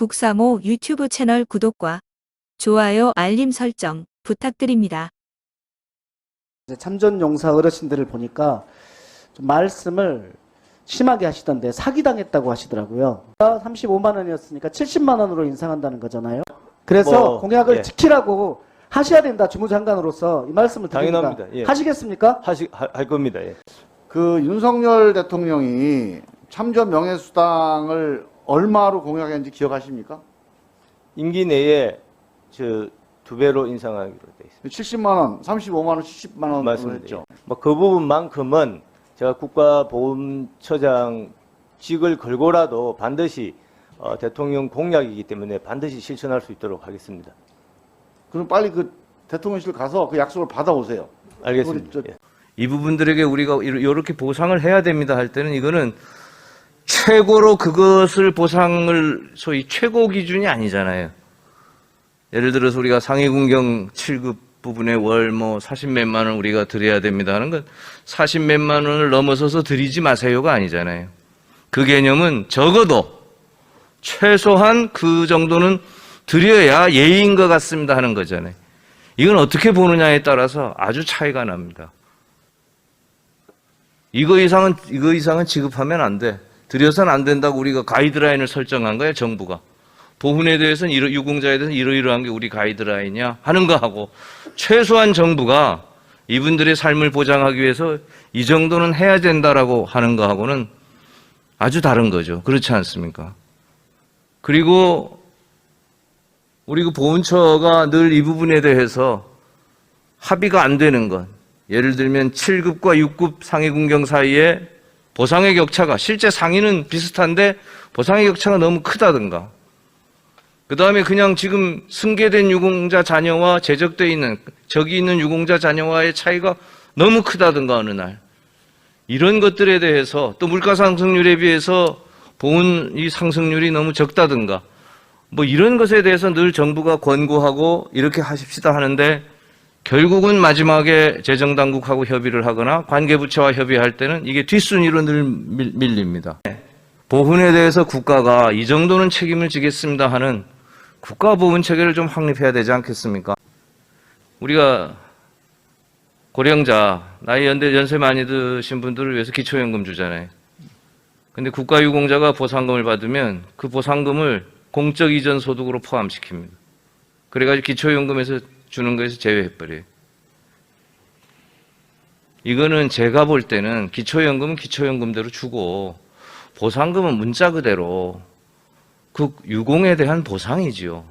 국사모 유튜브 채널 구독과 좋아요, 알림 설정 부탁드립니다. 참전 용사 어르신들을 보니까 좀 말씀을 심하게 하시던데 사기당했다고 하시더라고요. 35만 원이었으니까 70만 원으로 인상한다는 거잖아요. 그래서 공약을 예. 지키라고 하셔야 된다. 주무장관으로서 이 말씀을 드립니다. 당연합니다. 예. 하시겠습니까? 할 겁니다. 예. 그 윤석열 대통령이 참전 명예수당을 얼마로 공약했는지 기억하십니까? 임기 내에 저 2배로 인상하기로 돼 있습니다. 70만 원, 35만 원, 70만 원으로 맞습니다. 했죠. 뭐 그 부분만큼은 제가 국가보훈처장직을 걸고라도 반드시 대통령 공약이기 때문에 반드시 실천할 수 있도록 하겠습니다. 그럼 빨리 그 대통령실 가서 그 약속을 받아오세요. 알겠습니다. 우리 예. 이 부분들에게 우리가 이렇게 보상을 해야 됩니다 할 때는 이거는 최고로 그것을 보상을 소위 최고 기준이 아니잖아요. 예를 들어서 우리가 상위군경 7급 부분에 월 40몇만 원 우리가 드려야 됩니다 하는 건 40몇만 원을 넘어서서 드리지 마세요가 아니잖아요. 그 개념은 적어도 최소한 그 정도는 드려야 예의인 것 같습니다 하는 거잖아요. 이건 어떻게 보느냐에 따라서 아주 차이가 납니다. 이거 이상은 지급하면 안 돼. 드려서는 안 된다고 우리가 가이드라인을 설정한 거예요, 정부가. 보훈에 대해서는 유공자에 대해서는 이러이러한 게 우리 가이드라인이야 하는 거하고 최소한 정부가 이분들의 삶을 보장하기 위해서 이 정도는 해야 된다라고 하는 거하고는 아주 다른 거죠. 그렇지 않습니까? 그리고 우리 그 보훈처가 늘 이 부분에 대해서 합의가 안 되는 것. 예를 들면 7급과 6급 상위군경 사이에 보상의 격차가 실제 상위는 비슷한데 보상의 격차가 너무 크다든가. 그 다음에 그냥 지금 승계된 유공자 자녀와 제적돼 있는 적이 있는 유공자 자녀와의 차이가 너무 크다든가 어느 날. 이런 것들에 대해서 또 물가 상승률에 비해서 보훈 이 상승률이 너무 적다든가. 뭐 이런 것에 대해서 늘 정부가 권고하고 이렇게 하십시다 하는데 결국은 마지막에 재정당국하고 협의를 하거나 관계부처와 협의할 때는 이게 뒷순위로 늘 밀립니다. 보훈에 대해서 국가가 이 정도는 책임을 지겠습니다 하는 국가보훈 체계를 좀 확립해야 되지 않겠습니까? 우리가 고령자, 나이 연세 많이 드신 분들을 위해서 기초연금 주잖아요. 근데 국가유공자가 보상금을 받으면 그 보상금을 공적 이전 소득으로 포함시킵니다. 그래가지고 기초연금에서 주는 거에서 제외해버려요. 이거는 제가 볼 때는 기초연금은 기초연금대로 주고 보상금은 문자 그대로 그 유공에 대한 보상이지요.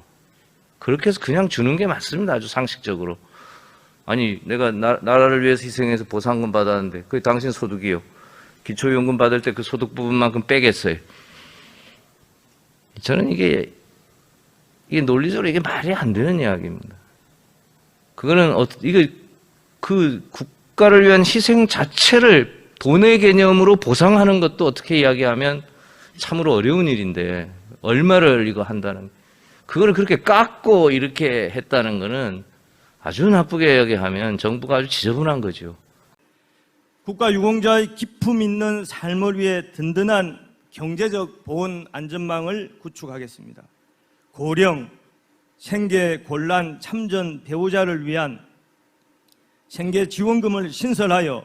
그렇게 해서 그냥 주는 게 맞습니다. 아주 상식적으로. 아니 내가 나라를 위해서 희생해서 보상금 받았는데 그게 당신 소득이요. 기초연금 받을 때 그 소득 부분만큼 빼겠어요. 저는 이게 논리적으로 이게 말이 안 되는 이야기입니다. 그거는 그 국가를 위한 희생 자체를 돈의 개념으로 보상하는 것도 어떻게 이야기하면 참으로 어려운 일인데 얼마를 이거 한다는 그거를 그렇게 깎고 이렇게 했다는 거는 아주 나쁘게 이야기하면 정부가 아주 지저분한 거죠. 국가 유공자의 기품 있는 삶을 위해 든든한 경제적 보훈 안전망을 구축하겠습니다. 고령, 생계 곤란 참전 배우자를 위한 생계 지원금을 신설하여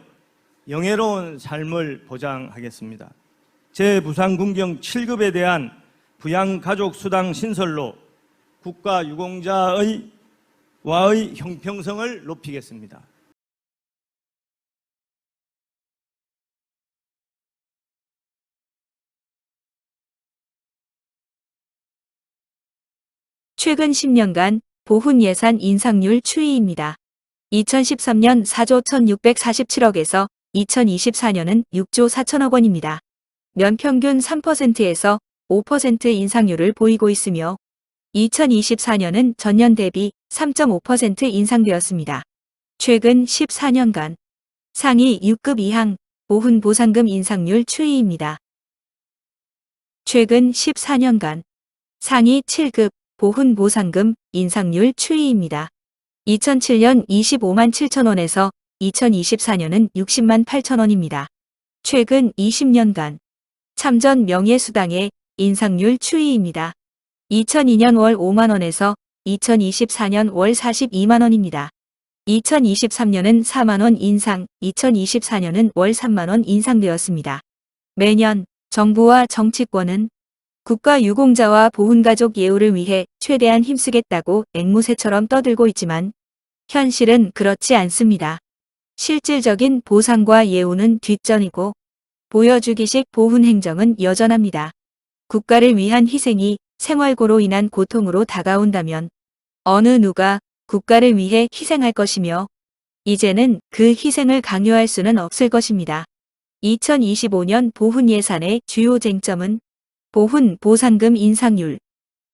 영예로운 삶을 보장하겠습니다. 재부상군경 7급에 대한 부양가족 수당 신설로 국가 유공자와의 형평성을 높이겠습니다. 최근 10년간 보훈 예산 인상률 추이입니다. 2013년 4조 1647억에서 2024년은 6조 4천억 원입니다. 연평균 3%에서 5% 인상률을 보이고 있으며 2024년은 전년 대비 3.5% 인상되었습니다. 최근 14년간 상위 6급 이상 보훈 보상금 인상률 추이입니다. 최근 14년간 상위 7급 보훈 보상금 인상률 추이입니다. 2007년 25만 7천 원에서 2024년은 60만 8천 원입니다. 최근 20년간 참전 명예수당의 인상률 추이입니다. 2002년 월 5만 원에서 2024년 월 42만 원입니다. 2023년은 4만 원 인상, 2024년은 월 3만 원 인상되었습니다. 매년 정부와 정치권은 국가 유공자와 보훈가족 예우를 위해 최대한 힘쓰겠다고 앵무새처럼 떠들고 있지만 현실은 그렇지 않습니다. 실질적인 보상과 예우는 뒷전이고 보여주기식 보훈 행정은 여전합니다. 국가를 위한 희생이 생활고로 인한 고통으로 다가온다면 어느 누가 국가를 위해 희생할 것이며 이제는 그 희생을 강요할 수는 없을 것입니다. 2025년 보훈 예산의 주요 쟁점은 보훈 보상금 인상률,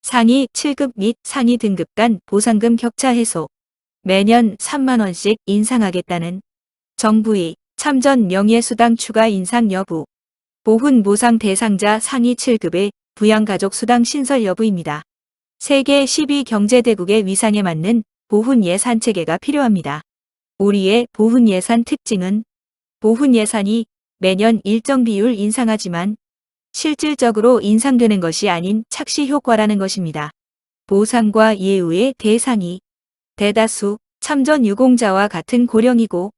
상위 7급 및 상위 등급 간 보상금 격차 해소, 매년 3만 원씩 인상하겠다는 정부의 참전 명예수당 추가 인상 여부, 보훈 보상 대상자 상위 7급의 부양가족 수당 신설 여부입니다. 세계 10위 경제대국의 위상에 맞는 보훈 예산 체계가 필요합니다. 우리의 보훈 예산 특징은 보훈 예산이 매년 일정 비율 인상하지만 실질적으로 인상되는 것이 아닌 착시 효과라는 것입니다. 보상과 예우의 대상이 대다수 참전 유공자와 같은 고령이고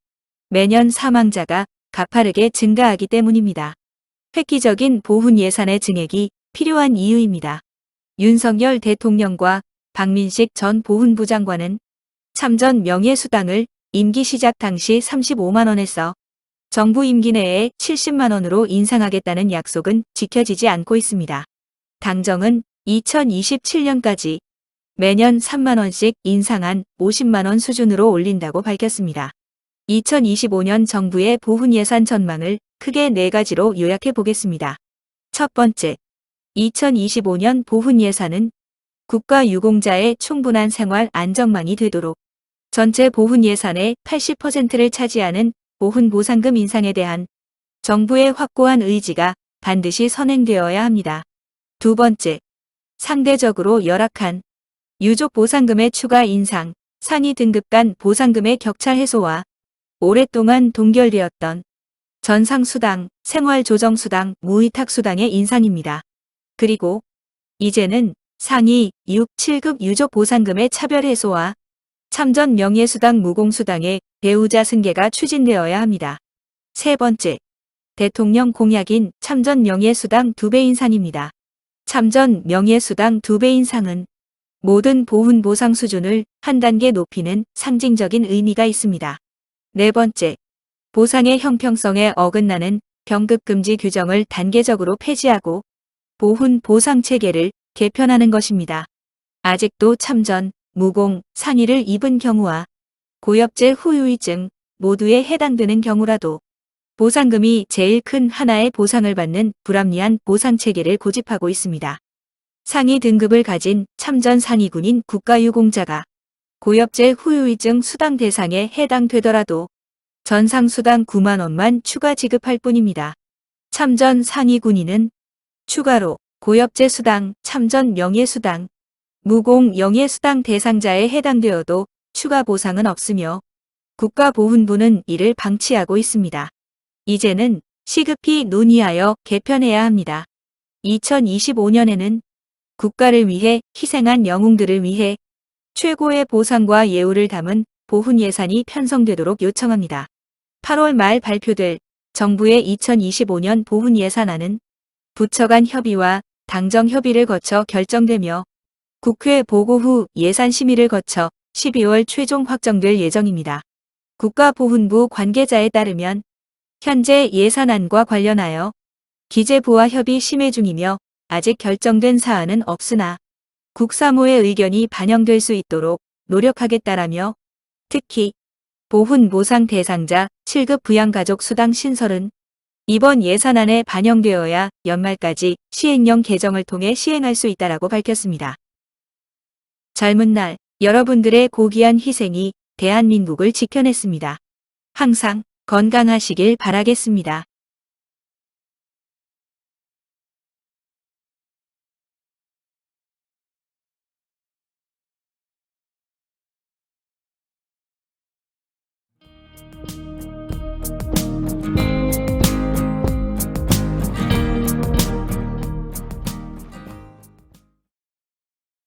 매년 사망자가 가파르게 증가하기 때문입니다. 획기적인 보훈 예산의 증액이 필요한 이유입니다. 윤석열 대통령과 박민식 전 보훈부 장관은 참전 명예수당을 임기 시작 당시 35만 원에서 정부 임기 내에 70만 원으로 인상하겠다는 약속은 지켜지지 않고 있습니다. 당정은 2027년까지 매년 3만 원씩 인상한 50만 원 수준으로 올린다고 밝혔습니다. 2025년 정부의 보훈 예산 전망을 크게 4가지로 요약해 보겠습니다. 첫 번째, 2025년 보훈 예산은 국가 유공자의 충분한 생활 안정망이 되도록 전체 보훈 예산의 80%를 차지하는 보훈 보상금 인상에 대한 정부의 확고한 의지가 반드시 선행되어야 합니다. 두 번째, 상대적으로 열악한 유족 보상금의 추가 인상, 상위 등급 간 보상금의 격차 해소와 오랫동안 동결되었던 전상수당, 생활조정수당, 무위탁수당의 인상입니다. 그리고 이제는 상위 6, 7급 유족 보상금의 차별 해소와 참전 명예수당 무공수당의 배우자 승계가 추진되어야 합니다. 세 번째, 대통령 공약인 참전 명예수당 2배 인상입니다. 참전 명예수당 2배 인상은 모든 보훈 보상 수준을 한 단계 높이는 상징적인 의미가 있습니다. 네 번째, 보상의 형평성에 어긋나는 병급금지 규정을 단계적으로 폐지하고 보훈 보상 체계를 개편하는 것입니다. 아직도 참전, 무공, 상해를 입은 경우와 고엽제 후유증 모두에 해당되는 경우라도 보상금이 제일 큰 하나의 보상을 받는 불합리한 보상 체계를 고집하고 있습니다. 상위 등급을 가진 참전 상위군인 국가유공자가 고엽제 후유증 수당 대상에 해당되더라도 전상수당 9만 원만 추가 지급할 뿐입니다. 참전 상위 군인은 추가로 고엽제 수당, 참전 명예수당, 무공 명예수당 대상자에 해당되어도 추가 보상은 없으며 국가보훈부는 이를 방치하고 있습니다. 이제는 시급히 논의하여 개편해야 합니다. 2025년에는 국가를 위해 희생한 영웅들을 위해 최고의 보상과 예우를 담은 보훈 예산이 편성되도록 요청합니다. 8월 말 발표될 정부의 2025년 보훈 예산안은 부처 간 협의와 당정 협의를 거쳐 결정되며 국회 보고 후 예산 심의를 거쳐 12월 최종 확정될 예정입니다. 국가보훈부 관계자에 따르면 현재 예산안과 관련하여 기재부와 협의 심의 중이며 아직 결정된 사안은 없으나 국사모의 의견이 반영될 수 있도록 노력하겠다라며 특히 보훈 보상 대상자 7급 부양가족 수당 신설은 이번 예산안에 반영되어야 연말까지 시행령 개정을 통해 시행할 수 있다라고 밝혔습니다. 젊은 날 여러분들의 고귀한 희생이 대한민국을 지켜냈습니다. 항상 건강하시길 바라겠습니다.